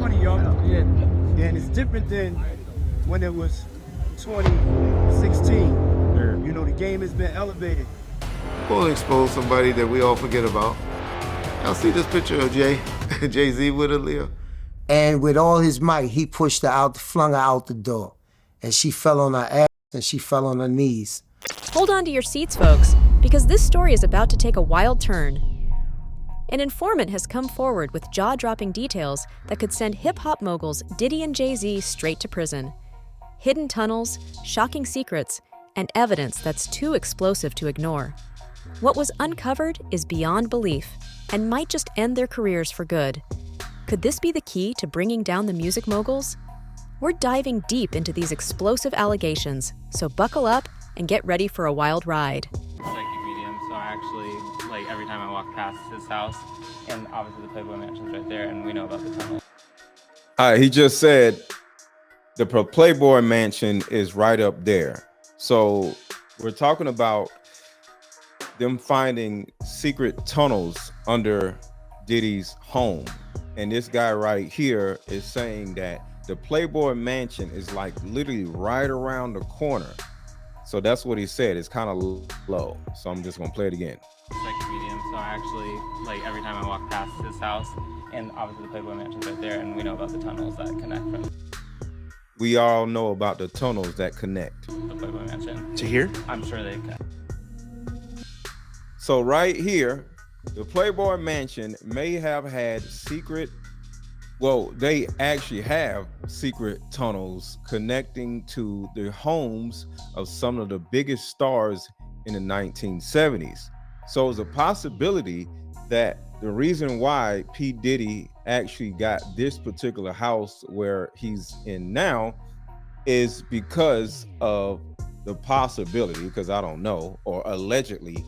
2020, y'all. Yeah. And it's different than when it was 2016. Yeah. You know, the game has been elevated. We'll expose somebody that we all forget about. Y'all see this picture of Jay-Z with Aaliyah? And with all his might, he pushed her out, flung her out the door. And she fell on her ass and she fell on her knees. Hold on to your seats, folks, because this story is about to take a wild turn. An informant has come forward with jaw-dropping details that could send hip-hop moguls Diddy and Jay-Z straight to prison. Hidden tunnels, shocking secrets, and evidence that's too explosive to ignore. What was uncovered is beyond belief and might just end their careers for good. Could this be the key to bringing down the music moguls? We're diving deep into these explosive allegations, so buckle up and get ready for a wild ride. Psychic medium, so I actually, like, every time I walk past his house, and obviously the Playboy Mansion's right there, and we know about the tunnel. All right, he just said the Playboy Mansion is right up there. So we're talking about them finding secret tunnels under Diddy's home. And this guy right here is saying that the Playboy Mansion is like literally right around the corner. So that's what he said. It's kind of low. So I'm just gonna play it again. Psychic medium, so I actually, like, every time I walk past his house, and obviously the Playboy Mansion's right there, and we know about the tunnels that connect from. We all know about the tunnels that connect. The Playboy Mansion. To here? I'm sure they can. So right here, the Playboy Mansion may have had they actually have secret tunnels connecting to the homes of some of the biggest stars in the 1970s. So it's a possibility that the reason why P. Diddy actually got this particular house where he's in now is because of the possibility, because I don't know, or allegedly,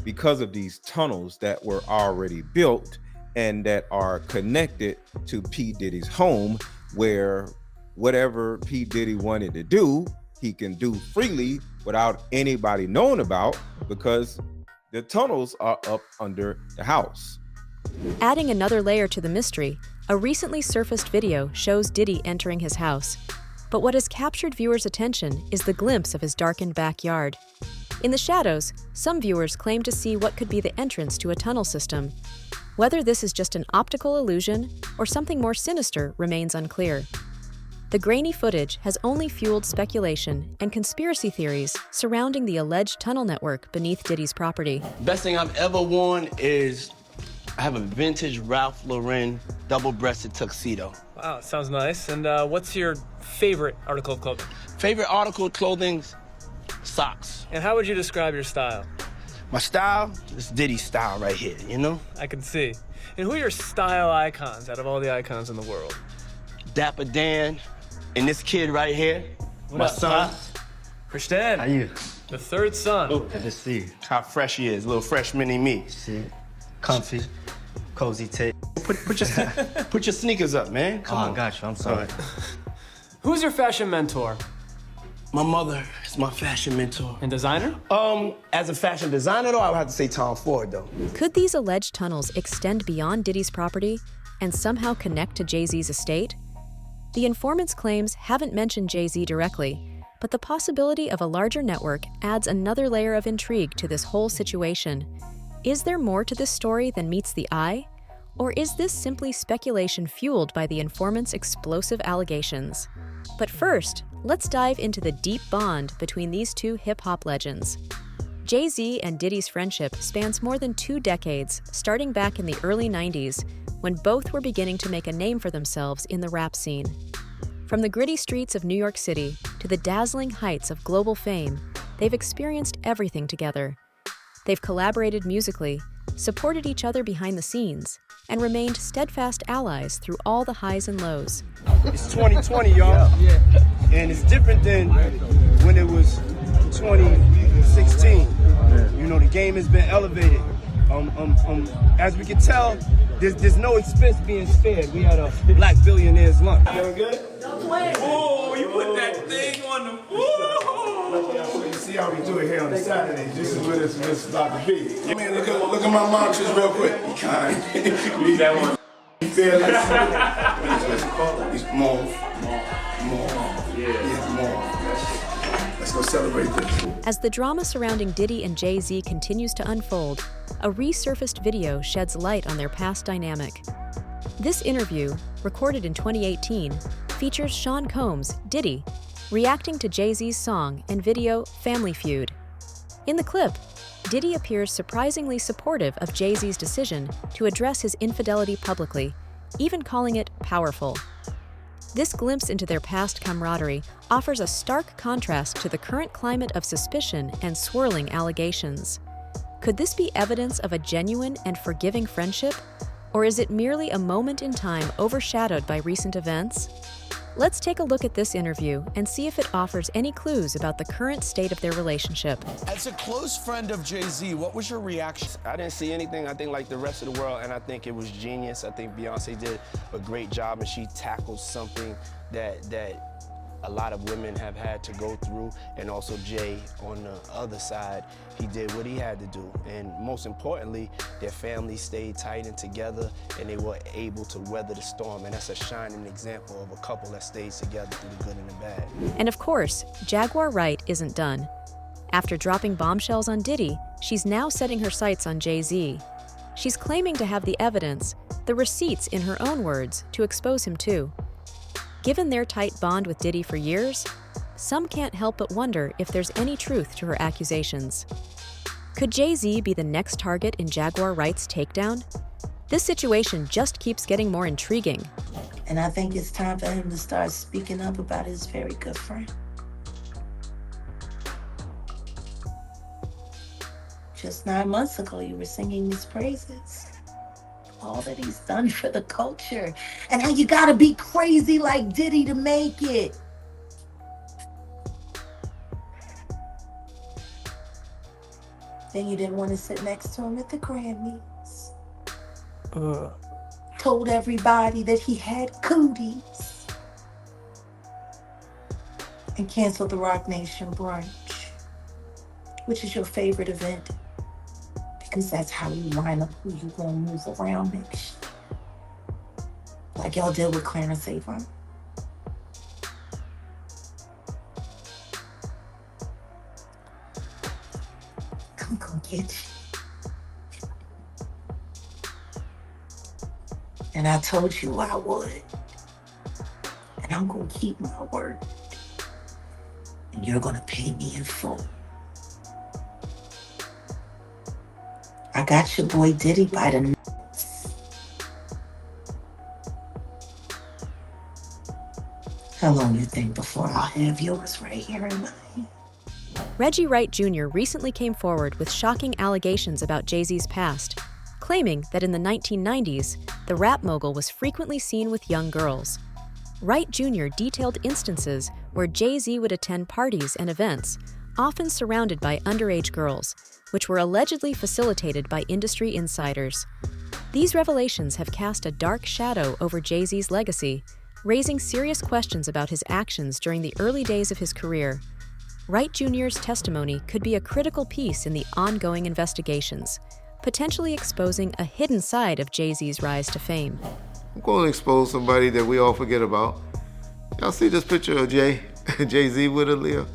because of these tunnels that were already built and that are connected to P. Diddy's home, where whatever P. Diddy wanted to do, he can do freely without anybody knowing about, because the tunnels are up under the house. Adding another layer to the mystery, a recently surfaced video shows Diddy entering his house. But what has captured viewers' attention is the glimpse of his darkened backyard. In the shadows, some viewers claim to see what could be the entrance to a tunnel system. Whether this is just an optical illusion or something more sinister remains unclear. The grainy footage has only fueled speculation and conspiracy theories surrounding the alleged tunnel network beneath Diddy's property. Best thing I've ever worn is I have a vintage Ralph Lauren double-breasted tuxedo. Wow, sounds nice. And what's your favorite article of clothing? Favorite article of clothing? Socks. And how would you describe your style? My style? It's Diddy's style right here, you know? I can see. And who are your style icons out of all the icons in the world? Dapper Dan, and this kid right here, my son. Christian. How you? The third son. Oh, good to see you. How fresh he is, little fresh mini me. See, comfy, cozy tape. Put your sneakers up, man. Come on. I got you. I'm sorry. Right. Who's your fashion mentor? My mother is my fashion mentor. And designer? As a fashion designer, though, I would have to say Tom Ford, though. Could these alleged tunnels extend beyond Diddy's property and somehow connect to Jay-Z's estate? The informant's claims haven't mentioned Jay-Z directly, but the possibility of a larger network adds another layer of intrigue to this whole situation. Is there more to this story than meets the eye? Or is this simply speculation fueled by the informant's explosive allegations? But first, let's dive into the deep bond between these two hip-hop legends. Jay-Z and Diddy's friendship spans more than 2 decades, starting back in the early 90s, when both were beginning to make a name for themselves in the rap scene. From the gritty streets of New York City to the dazzling heights of global fame, they've experienced everything together. They've collaborated musically, supported each other behind the scenes, and remained steadfast allies through all the highs and lows. It's 2020, y'all. Yeah. And it's different than when it was 2016. You know, the game has been elevated. As we can tell, there's no expense being spared. We had a black billionaire's lunch. You good? Oh, you put that thing on the. So you see how we do it here on the Saturday. This is what it's about to be. Man, look at my mantras real quick. Be kind. Read that one. You feel like what you call it? It's mauve. Yeah, mauve. Let's go celebrate this. As the drama surrounding Diddy and Jay-Z continues to unfold, a resurfaced video sheds light on their past dynamic. This interview, recorded in 2018, features Sean Combs, Diddy, reacting to Jay-Z's song and video Family Feud. In the clip, Diddy appears surprisingly supportive of Jay-Z's decision to address his infidelity publicly, even calling it powerful. This glimpse into their past camaraderie offers a stark contrast to the current climate of suspicion and swirling allegations. Could this be evidence of a genuine and forgiving friendship, or is it merely a moment in time overshadowed by recent events? Let's take a look at this interview and see if it offers any clues about the current state of their relationship. As a close friend of Jay-Z, what was your reaction? I didn't see anything, I think, like the rest of the world, and I think it was genius. I think Beyonce did a great job, and she tackled something that a lot of women have had to go through, and also Jay, on the other side, he did what he had to do. And most importantly, their families stayed tight and together, and they were able to weather the storm, and that's a shining example of a couple that stays together through the good and the bad. And of course, Jaguar Wright isn't done. After dropping bombshells on Diddy, she's now setting her sights on Jay-Z. She's claiming to have the evidence, the receipts in her own words, to expose him too. Given their tight bond with Diddy for years, some can't help but wonder if there's any truth to her accusations. Could Jay-Z be the next target in Jaguar Wright's takedown? This situation just keeps getting more intriguing. And I think it's time for him to start speaking up about his very good friend. Just 9 months ago, you were singing his praises. All that he's done for the culture, and how you gotta be crazy like Diddy to make it. Then you didn't want to sit next to him at the Grammys. Told everybody that he had cooties. And canceled the Rock Nation brunch, which is your favorite event. Because that's how you line up who you gonna move around next year. Like y'all did with Clarence Avant. I'm gonna get you. And I told you I would. And I'm gonna keep my word. And you're gonna pay me in full. I got your boy Diddy by the nuts. How long you think before I'll have yours right here in my hand? Reggie Wright Jr. recently came forward with shocking allegations about Jay-Z's past, claiming that in the 1990s, the rap mogul was frequently seen with young girls. Wright Jr. detailed instances where Jay-Z would attend parties and events, often surrounded by underage girls, which were allegedly facilitated by industry insiders. These revelations have cast a dark shadow over Jay-Z's legacy, raising serious questions about his actions during the early days of his career. Wright Jr.'s testimony could be a critical piece in the ongoing investigations, potentially exposing a hidden side of Jay-Z's rise to fame. I'm going to expose somebody that we all forget about. Y'all see this picture of Jay-Z with Aaliyah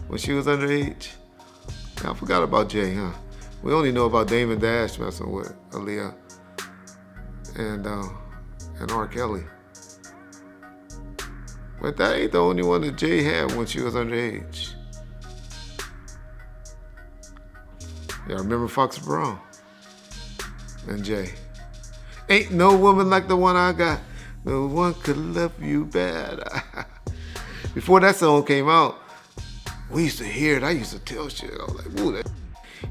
when she was underage? I forgot about Jay, huh? We only know about Damon Dash messing with Aaliyah and R. Kelly. But that ain't the only one that Jay had when she was underage. Y'all remember Fox Brown and Jay? Ain't no woman like the one I got. No one could love you better. Before that song came out, we used to hear it. I used to tell shit. I was like, ooh, that.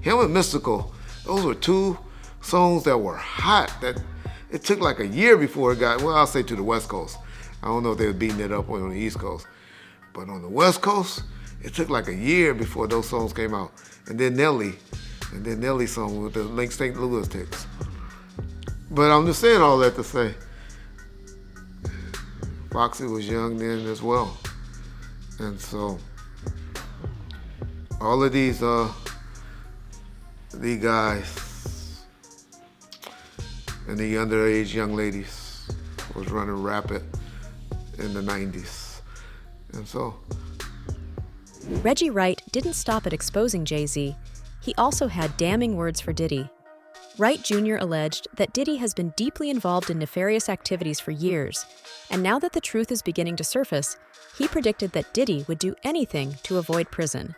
Him and Mystical, those were two songs that were hot. That it took like a year before it got, well, I'll say to the West Coast. I don't know if they were beating it up on the East Coast. But on the West Coast, it took like a year before those songs came out. And then Nelly's song with the Link St. Louis ticks. But I'm just saying all that to say, Foxy was young then as well. And so, all of these guys and the underage young ladies, was running rapid in the 90s. And so. Reggie Wright didn't stop at exposing Jay-Z. He also had damning words for Diddy. Wright Jr. alleged that Diddy has been deeply involved in nefarious activities for years, and now that the truth is beginning to surface, he predicted that Diddy would do anything to avoid prison.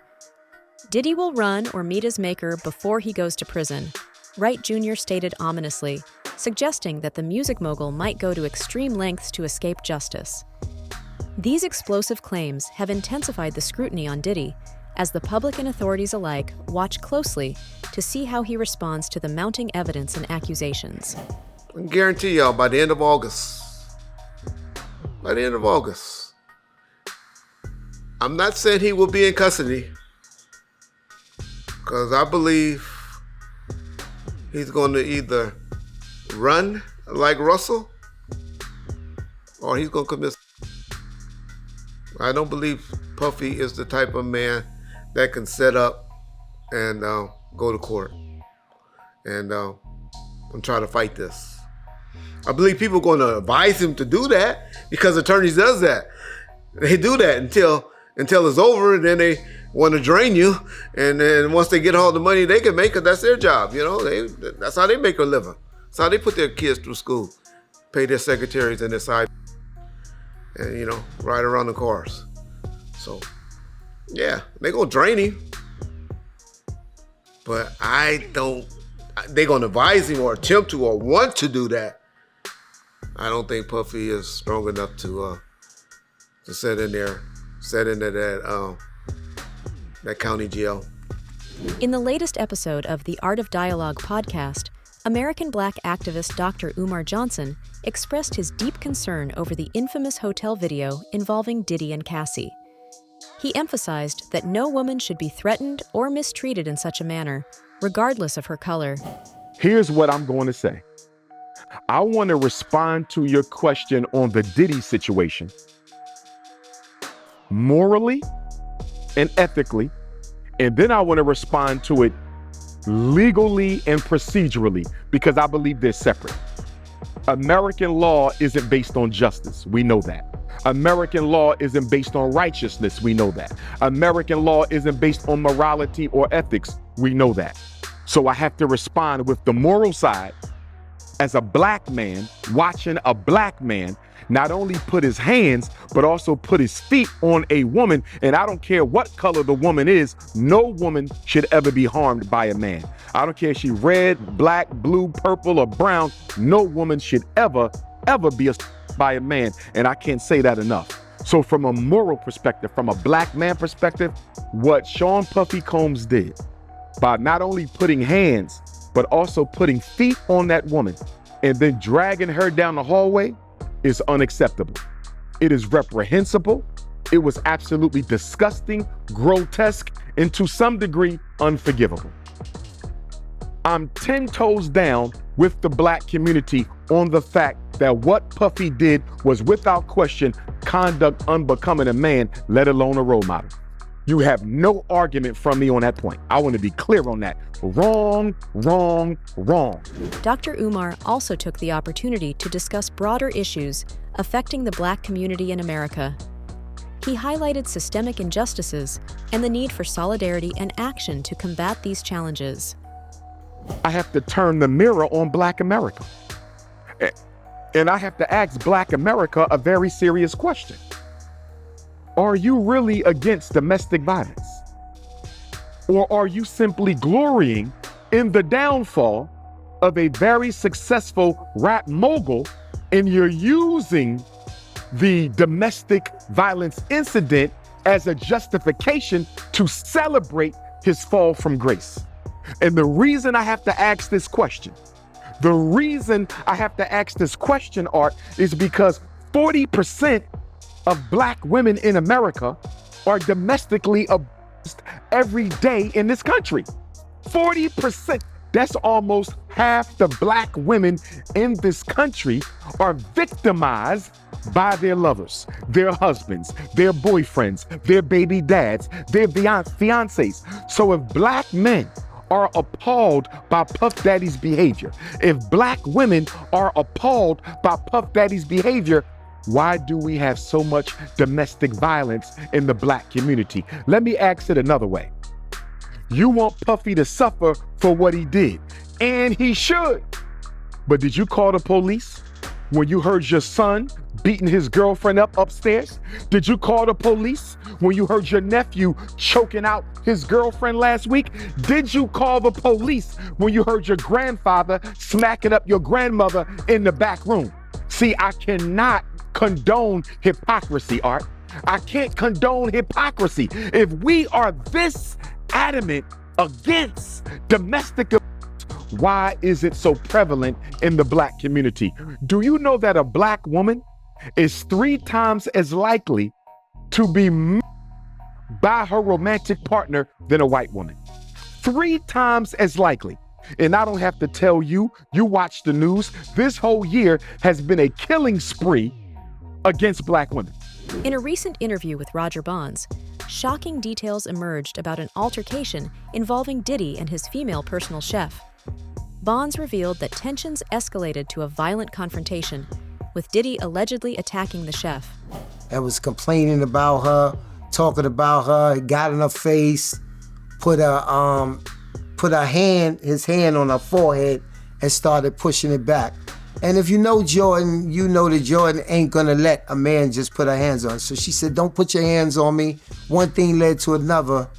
Diddy will run or meet his maker before he goes to prison, Wright Jr. stated ominously, suggesting that the music mogul might go to extreme lengths to escape justice. These explosive claims have intensified the scrutiny on Diddy, as the public and authorities alike watch closely to see how he responds to the mounting evidence and accusations. I can guarantee y'all by the end of August, I'm not saying he will be in custody, because I believe he's going to either run like Russell or he's going to commit. I don't believe Puffy is the type of man that can set up and go to court and try to fight this. I believe people are going to advise him to do that because attorneys does that. They do that until it's over, and then they want to drain you. And then once they get all the money they can make, that's their job. You know, that's how they make a living. That's how they put their kids through school, pay their secretaries and their side, and ride around the cars. So, yeah, they gonna drain him, but they gonna advise him or attempt to or want to do that. I don't think Puffy is strong enough to sit in that county jail. In the latest episode of the Art of Dialogue podcast, American Black activist Dr. Umar Johnson expressed his deep concern over the infamous hotel video involving Diddy and Cassie. He emphasized that no woman should be threatened or mistreated in such a manner, regardless of her color. Here's what I'm going to say. I want to respond to your question on the Diddy situation. Morally and ethically, and then I want to respond to it legally and procedurally, because I believe they're separate. American law isn't based on justice. We know that. American law isn't based on righteousness. We know that. American law isn't based on morality or ethics. We know that. So I have to respond with the moral side as a black man watching a black man not only put his hands, but also put his feet on a woman. And I don't care what color the woman is, no woman should ever be harmed by a man. I don't care if she's red, black, blue, purple, or brown. No woman should ever be by a man. And I can't say that enough. So from a moral perspective, from a black man perspective, what Sean Puffy Combs did by not only putting hands, but also putting feet on that woman and then dragging her down the hallway is unacceptable. It is reprehensible. It was absolutely disgusting, grotesque, and to some degree, unforgivable. I'm 10 toes down with the black community on the fact that what Puffy did was without question conduct unbecoming a man, let alone a role model. You have no argument from me on that point. I want to be clear on that. Wrong, wrong, wrong. Dr. Umar also took the opportunity to discuss broader issues affecting the black community in America. He highlighted systemic injustices and the need for solidarity and action to combat these challenges. I have to turn the mirror on black America. And I have to ask black America a very serious question. Are you really against domestic violence? Or are you simply glorying in the downfall of a very successful rap mogul and you're using the domestic violence incident as a justification to celebrate his fall from grace? And the reason I have to ask this question, Art, is because 40% of black women in America are domestically abused every day in this country. 40%. That's almost half the black women in this country are victimized by their lovers, their husbands, their boyfriends, their baby dads, their fiancés. So if black men are appalled by Puff Daddy's behavior, if black women are appalled by Puff Daddy's behavior, why do we have so much domestic violence in the black community? Let me ask it another way. You want Puffy to suffer for what he did, and he should. But did you call the police when you heard your son beating his girlfriend up upstairs? Did you call the police when you heard your nephew choking out his girlfriend last week? Did you call the police when you heard your grandfather smacking up your grandmother in the back room? See, I cannot condone hypocrisy, Art. I can't condone hypocrisy. If we are this adamant against domestic abuse, why is it so prevalent in the black community? Do you know that a black woman is 3 times as likely to be by her romantic partner than a white woman? 3 times as likely. And I don't have to tell you, you watch the news, this whole year has been a killing spree against black women. In a recent interview with Roger Bonds, shocking details emerged about an altercation involving Diddy and his female personal chef. Bonds revealed that tensions escalated to a violent confrontation, with Diddy allegedly attacking the chef. And was complaining about her, talking about her, got in her face, put his hand on her forehead and started pushing it back. And if you know Jordan, you know that Jordan ain't gonna let a man just put her hands on her. So she said, don't put your hands on me. One thing led to another.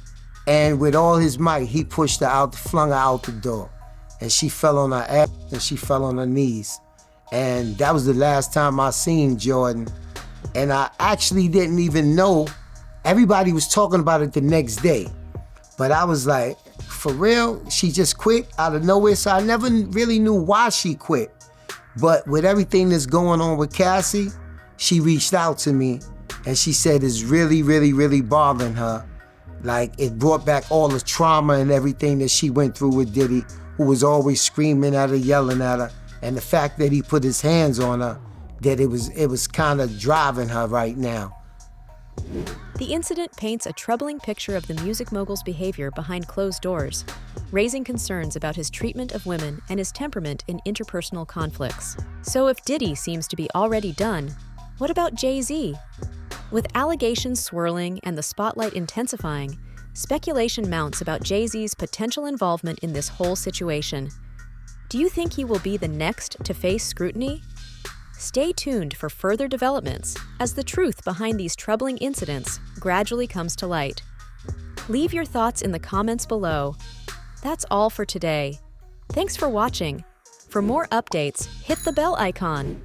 And with all his might, he pushed her out, flung her out the door. And she fell on her ass and she fell on her knees. And that was the last time I seen Jordan. And I actually didn't even know. Everybody was talking about it the next day. But I was like, for real? She just quit out of nowhere? So I never really knew why she quit. But with everything that's going on with Cassie, she reached out to me and she said it's really, really, really bothering her. Like, it brought back all the trauma and everything that she went through with Diddy, who was always screaming at her, yelling at her. And the fact that he put his hands on her, that it was kind of driving her right now. The incident paints a troubling picture of the music mogul's behavior behind closed doors, raising concerns about his treatment of women and his temperament in interpersonal conflicts. So if Diddy seems to be already done, what about Jay-Z? With allegations swirling and the spotlight intensifying, speculation mounts about Jay-Z's potential involvement in this whole situation. Do you think he will be the next to face scrutiny? Stay tuned for further developments as the truth behind these troubling incidents gradually comes to light. Leave your thoughts in the comments below. That's all for today. Thanks for watching. For more updates, hit the bell icon.